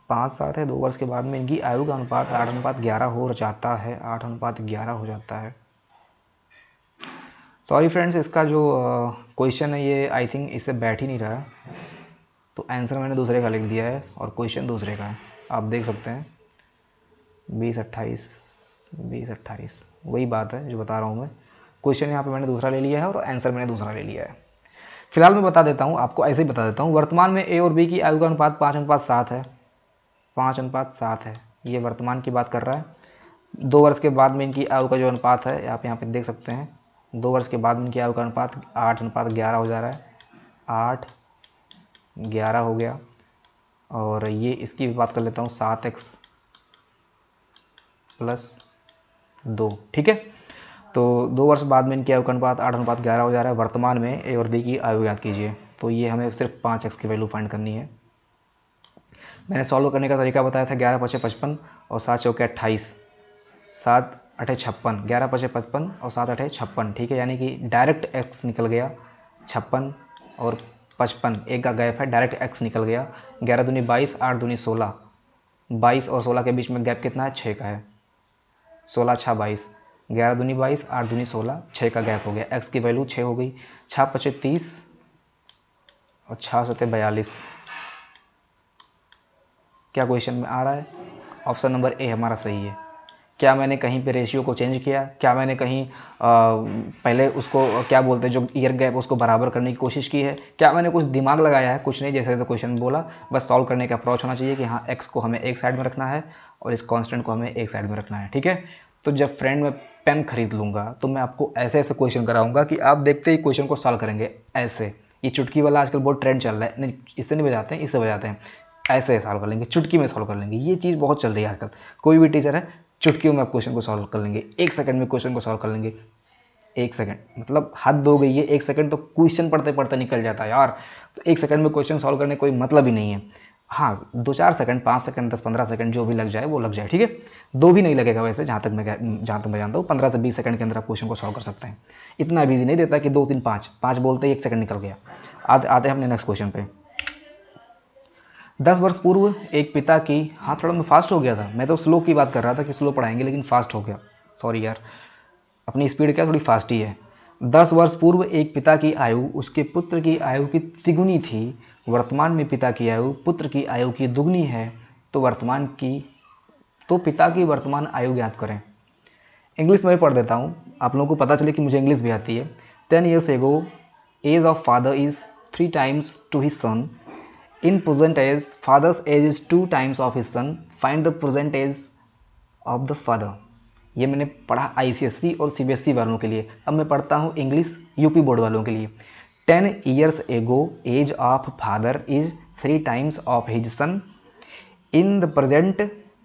S1: 5:7 है, 2 वर्ष के बाद में इनकी आयु का अनुपात 8:11 हो जाता है, 8:11 हो जाता है। सॉरी फ्रेंड्स, इसका जो क्वेश्चन है ये आई थिंक इससे बैठ ही नहीं रहा है, तो आंसर मैंने दूसरे का लिख दिया है और क्वेश्चन दूसरे का है। आप देख सकते हैं 20:28, 20:28 वही बात है जो बता रहा हूँ मैं। क्वेश्चन यहाँ पे मैंने दूसरा ले लिया है और आंसर मैंने दूसरा ले लिया है। फिलहाल मैं बता देता हूँ आपको, ऐसे ही बता देता हूँ। वर्तमान में ए और बी की आयु का अनुपात 5:7 है, 5:7 है। ये वर्तमान की बात कर रहा है। 2 वर्ष के बाद में इनकी आयु का जो अनुपात है, आप यहाँ पे देख सकते हैं, 2 वर्ष के बाद में इनकी आयु का अनुपात 8:11 हो जा रहा है, 8:11 हो गया। और ये इसकी भी बात कर लेता हूँ, 7x + 2, ठीक है। तो 2 वर्ष बाद में इनकी आयु का अनुपात 8:11 हो जा रहा है। वर्तमान में ए और बी की आयु याद कीजिए, तो ये हमें सिर्फ 5x की वैल्यू फाइंड करनी है। मैंने सॉल्व करने का तरीका बताया था, 11×5 = 55 और 7×4 = 28, 7×8 = 56, 11×5 = 55 और 7×8 = 56, ठीक है। यानी कि डायरेक्ट x निकल गया, 56 और 55 एक का गैप है, डायरेक्ट x निकल गया। 11×2 = 22, 8×2 = 16, 22 और 16 के बीच में गैप कितना है, 6 का है, 16×6 = 22, 11×2 = 22, 8×2 = 16, 6 का गैप हो गया। x की वैल्यू 6 हो गई, 6×5 = 30 और 6×7 = 42। क्या क्वेश्चन में आ रहा है? ऑप्शन नंबर ए हमारा सही है। क्या मैंने कहीं पे रेशियो को चेंज किया? क्या मैंने कहीं पहले उसको क्या बोलते हैं, जो ईयर गैप उसको बराबर करने की कोशिश की है? क्या मैंने कुछ दिमाग लगाया है? कुछ नहीं, जैसे तो क्वेश्चन बोला, बस सॉल्व करने का अप्रोच होना चाहिए कि हाँ एक्स को हमें एक साइड में रखना है और इस कांस्टेंट को हमें एक साइड में रखना है, ठीक है। तो जब फ्रेंड मैं पेन खरीद लूँगा तो मैं आपको ऐसे ऐसे क्वेश्चन कराऊंगा कि आप देखते ही क्वेश्चन को सॉल्व करेंगे ऐसे। ये चुटकी वाला आजकल बहुत ट्रेंड चल रहा है, नहीं इससे नहीं बजाते हैं, इससे बजाते हैं, ऐसे सॉल्व कर लेंगे, चुटकी में सॉल्व कर लेंगे। ये चीज़ बहुत चल रही है आजकल, कोई भी टीचर है चुटकियों में आप क्वेश्चन को सॉल्व कर लेंगे, 1 सेकंड में क्वेश्चन को सॉल्व कर लेंगे। 1 सेकंड मतलब हद हो गई है, 1 सेकंड तो क्वेश्चन पढ़ते पढ़ते निकल जाता है यार। तो 1 सेकंड में क्वेश्चन सॉल्व करने कोई मतलब ही नहीं है। हाँ 2-4 सेकंड, 5 सेकंड, 10-15 सेकंड जो भी लग जाए वो लग जाए, ठीक है। 2 भी नहीं लगेगा वैसे, जहाँ तक मैं जानता हूँ। 15 से 20 सेकंड के अंदर आप क्वेश्चन को सॉल्व कर सकते हैं। इतना ईजी नहीं देता कि 2 3 5 बोलते ही 1 सेकंड निकल गया। आते हैं अपने नेक्स्ट क्वेश्चन पे। 10 वर्ष पूर्व एक पिता की, हाँ थोड़ा मैं फास्ट हो गया था, मैं तो स्लो की बात कर रहा था कि स्लो पढ़ाएंगे, लेकिन फास्ट हो गया, सॉरी यार, अपनी स्पीड क्या थोड़ी फास्ट ही है। 10 वर्ष पूर्व एक पिता की आयु उसके पुत्र की आयु की तिगुनी थी। वर्तमान में पिता की आयु पुत्र की आयु की दुगनी है, तो पिता की वर्तमान आयु ज्ञात करें। इंग्लिश में पढ़ देता हूँ, आप लोगों को पता चले कि मुझे इंग्लिश भी आती है। 10 years ago, age of father is 3 times to his son. In present age, father's age is 2 times of his son. Find the present age of the father. ये मैंने पढ़ा ICSE और CBSE वालों के लिए। अब मैं पढ़ता हूँ इंग्लिश यूपी बोर्ड वालों के लिए। 10 years ago, age of father is 3 times of his son. In the present,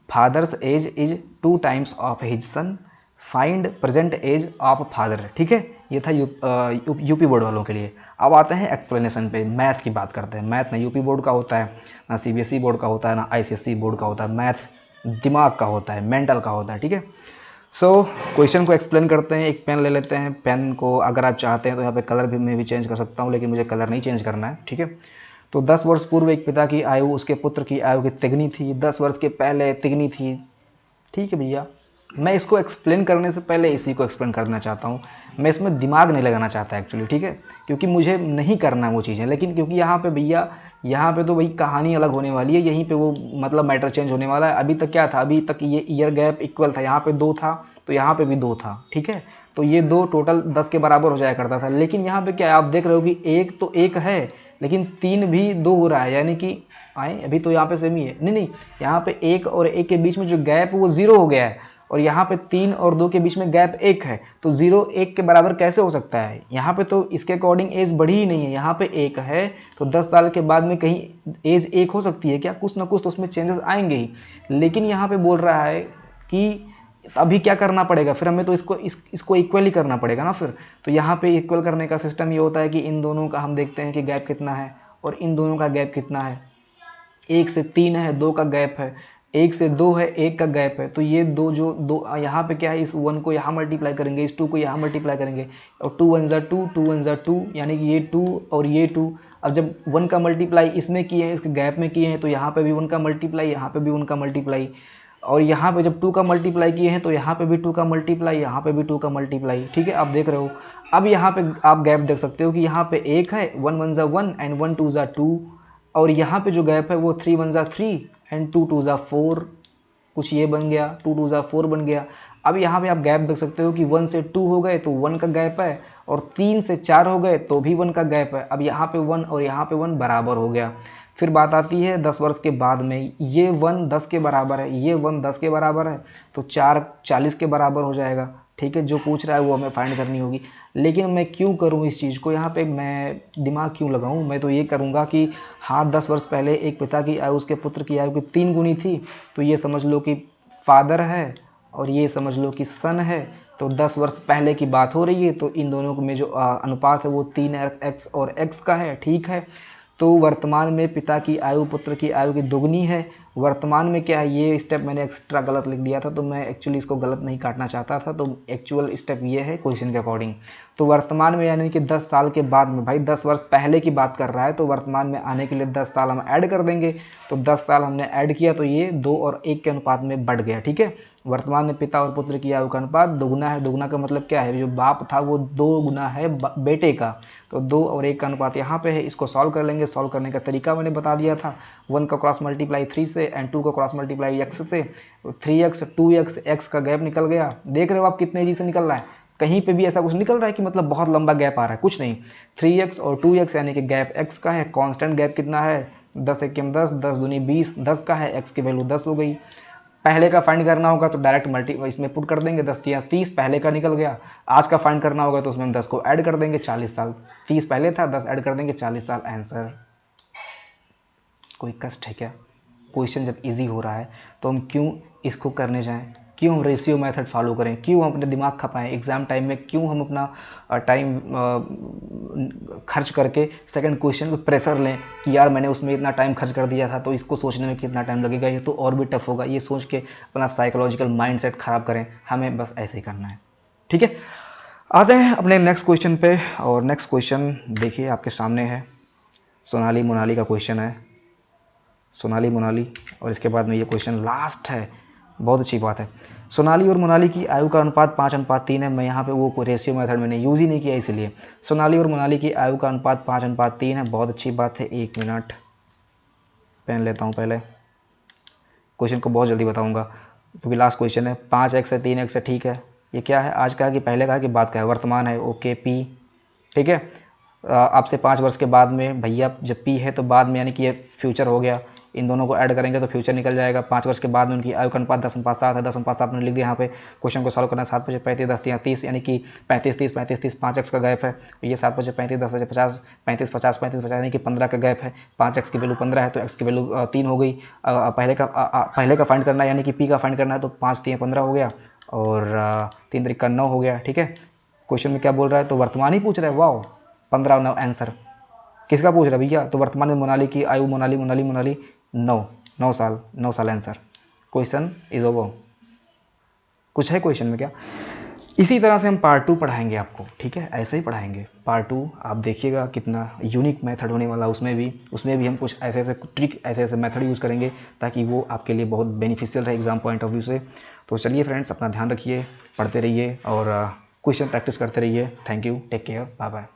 S1: father's age is 2 times of his son. Find present age of father. ठीक है, ये था यूपी बोर्ड वालों के लिए। अब आते हैं एक्सप्लेनेशन पे, मैथ की बात करते हैं। मैथ ना यूपी बोर्ड का होता है, ना सीबीएसई बोर्ड का होता है, ना आईसीएसई बोर्ड का होता है। मैथ दिमाग का होता है, मेंटल का होता है, ठीक है। सो क्वेश्चन को एक्सप्लेन करते हैं। एक पेन ले लेते हैं, पेन को अगर आप चाहते हैं तो यहाँ पे कलर भी मैं भी चेंज कर सकता हूँ, लेकिन मुझे कलर नहीं चेंज करना है, ठीक है। तो 10 वर्ष पूर्व एक पिता की आयु उसके पुत्र की आयु की तिगनी थी। 10 वर्ष के पहले तिगनी थी, ठीक है भैया। मैं इसको एक्सप्लेन करने से पहले इसी को एक्सप्लेन करना चाहता हूँ। मैं इसमें दिमाग नहीं लगाना चाहता एक्चुअली, ठीक है, क्योंकि मुझे नहीं करना वो चीज़ें। लेकिन क्योंकि यहाँ पे भैया, यहाँ पे तो भाई कहानी अलग होने वाली है, यहीं पे वो मतलब मैटर चेंज होने वाला है। अभी तक क्या था, अभी तक ये ईयर गैप इक्वल था, यहाँ पे 2 था तो यहाँ पे भी 2 था, ठीक है। तो ये 2 टोटल 10 के बराबर हो जाया करता था। लेकिन यहाँ पे क्या है, आप देख रहे हो कि 1 तो 1 है, लेकिन 3 भी 2 हो रहा है, यानी कि आए अभी तो यहाँ पे सेम ही है, नहीं यहाँ पे 1 और 1 के बीच में जो गैप वो 0 हो गया है, और यहाँ पे 3 और 2 के बीच में गैप 1 है, तो 0 1 के बराबर कैसे हो सकता है? यहाँ पे तो इसके अकॉर्डिंग एज बढ़ी ही नहीं है, यहाँ पे 1 है, तो 10 साल के बाद में कहीं एज 1 हो सकती है क्या? कुछ ना कुछ तो उसमें चेंजेस आएंगे ही। लेकिन यहाँ पे बोल रहा है कि अभी क्या करना पड़ेगा, फिर हमें तो इसको इक्वल ही करना पड़ेगा ना फिर। तो यहाँ पे इक्वल करने का सिस्टम ये होता है कि इन दोनों का हम देखते हैं कि गैप कितना है और इन दोनों का गैप कितना है। 1 से 3 है, 2 का गैप है, 1 से 2 है, 1 का गैप है, तो ये दो यहाँ पे क्या है, इस 1 को यहाँ मल्टीप्लाई करेंगे, इस 2 को यहाँ मल्टीप्लाई करेंगे, और 2 1 ज़ा 2, 2 1 ज़ा 2, यानी कि ये 2 और ये 2। अब जब 1 का मल्टीप्लाई इसमें किए हैं, इसके गैप में किए हैं, तो यहाँ पे भी 1 का मल्टीप्लाई, यहाँ पे भी 1 का मल्टीप्लाई, और यहाँ पे जब 2 का मल्टीप्लाई किए हैं तो यहाँ पे भी 2 का मल्टीप्लाई, यहाँ पे भी 2 का मल्टीप्लाई। ठीक है, आप देख रहे हो। अब यहाँ पे आप गैप देख सकते हो कि यहाँ पे 1 है, 1 1 ज़ा 1 एंड 1 2 ज़ा 2, और यहाँ पे जो गैप है वो 3 1 ज़ा 3 एंड 2 2 ज़ा 4, कुछ ये बन गया, 2 2 ज़ा 4 बन गया। अब यहाँ पे आप गैप देख सकते हो कि 1 से 2 हो गए तो 1 का गैप है, और 3 से 4 हो गए तो भी 1 का गैप है। अब यहाँ पे 1 और यहाँ पे 1 बराबर हो गया। फिर बात आती है 10 वर्ष के बाद में, ये 1 10 के बराबर है, ये 1 10 के बराबर है, तो 4 40 के बराबर हो जाएगा। ठीक है, जो पूछ रहा है वो हमें फाइंड करनी होगी। लेकिन मैं क्यों करूं इस चीज़ को, यहाँ पे मैं दिमाग क्यों लगाऊं? मैं तो ये करूंगा कि हाँ 10 वर्ष पहले एक पिता की आयु उसके पुत्र की आयु की 3 गुनी थी, तो ये समझ लो कि फादर है और ये समझ लो कि सन है, तो 10 वर्ष पहले की बात हो रही है, तो इन दोनों में जो अनुपात है वो 3x और x का है। ठीक है, तो वर्तमान में पिता की आयु पुत्र की आयु की दुगनी है। वर्तमान में क्या है, ये स्टेप मैंने एक्स्ट्रा गलत लिख दिया था, तो मैं एक्चुअली इसको गलत नहीं काटना चाहता था, तो एक्चुअल स्टेप ये है क्वेश्चन के अकॉर्डिंग। तो वर्तमान में यानी कि 10 साल के बाद में, भाई 10 वर्ष पहले की बात कर रहा है, तो वर्तमान में आने के लिए 10 साल हम ऐड कर देंगे, तो 10 साल हमने ऐड किया तो ये 2 और 1 के अनुपात में बढ़ गया। ठीक है, वर्तमान में पिता और पुत्र की आयु का अनुपात दोगुना है। दोगुना का मतलब क्या है, जो बाप था वो 2 गुना है बेटे का, तो 2 और 1 का अनुपात यहाँ पे है। इसको सॉल्व कर लेंगे, सॉल्व करने का तरीका मैंने बता दिया था, 1 का क्रॉस मल्टीप्लाई 3 से एंड 2 का क्रॉस मल्टीप्लाई x से, 3x 2x, x का गैप निकल गया। देख रहे हो आप कितने इजी से निकल रहा है, कहीं पे भी ऐसा कुछ निकल रहा है कि मतलब बहुत लंबा गैप आ रहा है, कुछ नहीं। 3x और 2x यानी कि गैप x का है, कांस्टेंट गैप कितना है 10 1 10, 10 दूनी 20, 10 का है, x की वैल्यू 10 हो गई। पहले का फाइंड करना होगा तो डायरेक्ट मल्टी इसमें पुट कर देंगे, 10 3 30 पहले का निकल गया। आज का फाइंड करना होगा तो उसमें हम 10 को ऐड कर देंगे, 40 साल, 30 पहले था, 10 ऐड कर देंगे, 40 साल आंसर। कोई कष्ट है क्या? क्वेश्चन जब इजी हो रहा है तो हम क्यों इसको करने जाएं, क्यों हम रेशियो मेथड फॉलो करें, क्यों हम अपने दिमाग खपाएं एग्जाम टाइम में, क्यों हम अपना टाइम खर्च करके सेकंड क्वेश्चन पे प्रेशर लें कि यार मैंने उसमें इतना टाइम खर्च कर दिया था तो इसको सोचने में कितना टाइम लगेगा, ये तो और भी टफ होगा, ये सोच के अपना साइकोलॉजिकल माइंडसेट खराब करें। हमें बस ऐसे ही करना है। ठीक है, आते हैं अपने नेक्स्ट क्वेश्चन पे, और नेक्स्ट क्वेश्चन देखिए आपके सामने है, सोनाली मोनाली का क्वेश्चन है, सोनाली मोनाली, और इसके बाद में ये क्वेश्चन लास्ट है, बहुत अच्छी बात है। सोनाली और मोनाली की आयु का अनुपात 5:3 है। मैं यहाँ पे वो रेशियो मेथड मैंने यूज़ ही नहीं किया, इसलिए सोनाली और मोनाली की आयु का अनुपात 5:3 है। बहुत अच्छी बात है, 1 मिनट पेन लेता हूँ पहले, क्वेश्चन को बहुत जल्दी बताऊँगा क्योंकि लास्ट क्वेश्चन है। 5x है, 3x है, ठीक है। ये क्या है, आज का है कि पहले का है कि बाद का है, वर्तमान है, ओके पी, ठीक है। आपसे 5 वर्ष के बाद में भैया जब पी है तो बाद में यानी कि ये फ्यूचर हो गया, इन दोनों को ऐड करेंगे तो फ्यूचर निकल जाएगा। 5 वर्ष के बाद में उनकी आयु का अनुपात 10:7 है। 10:7 मैंने लिख दिया यहाँ पे। क्वेश्चन को सॉल्व करना है, 7 बजे 35 10 30 यानी कि 35 30 35 30 5x का गैप है। ये 7 बजे 35 10 बजे 50 35 50 35 50 यानी कि 15 का गैप है। 5x की वैल्यू 15 है तो x की वैल्यू 3 हो गई। पहले का फाइंड करना है यानी कि p का फाइंड करना है तो 5 3 15 हो गया और 3 3 9 हो गया। ठीक है, क्वेश्चन में क्या बोल रहा है, तो वर्तमान ही पूछ रहा है। वाओ, 15 9 आंसर किसका पूछ रहा है भैया, तो वर्तमान में मोनाली की आयु, मोनाली 9 साल आंसर। Question is over. कुछ है क्वेश्चन में क्या? इसी तरह से हम पार्ट 2 पढ़ाएंगे आपको, ठीक है, ऐसे ही पढ़ाएंगे। पार्ट 2 आप देखिएगा कितना यूनिक मेथड होने वाला, उसमें भी हम कुछ ऐसे ट्रिक, ऐसे मेथड यूज़ करेंगे ताकि वो आपके लिए बहुत बेनिफिशियल रहे एग्जाम पॉइंट ऑफ व्यू से। तो चलिए फ्रेंड्स, अपना ध्यान रखिए, पढ़ते रहिए और क्वेश्चन प्रैक्टिस करते रहिए। Thank you, take care, bye bye.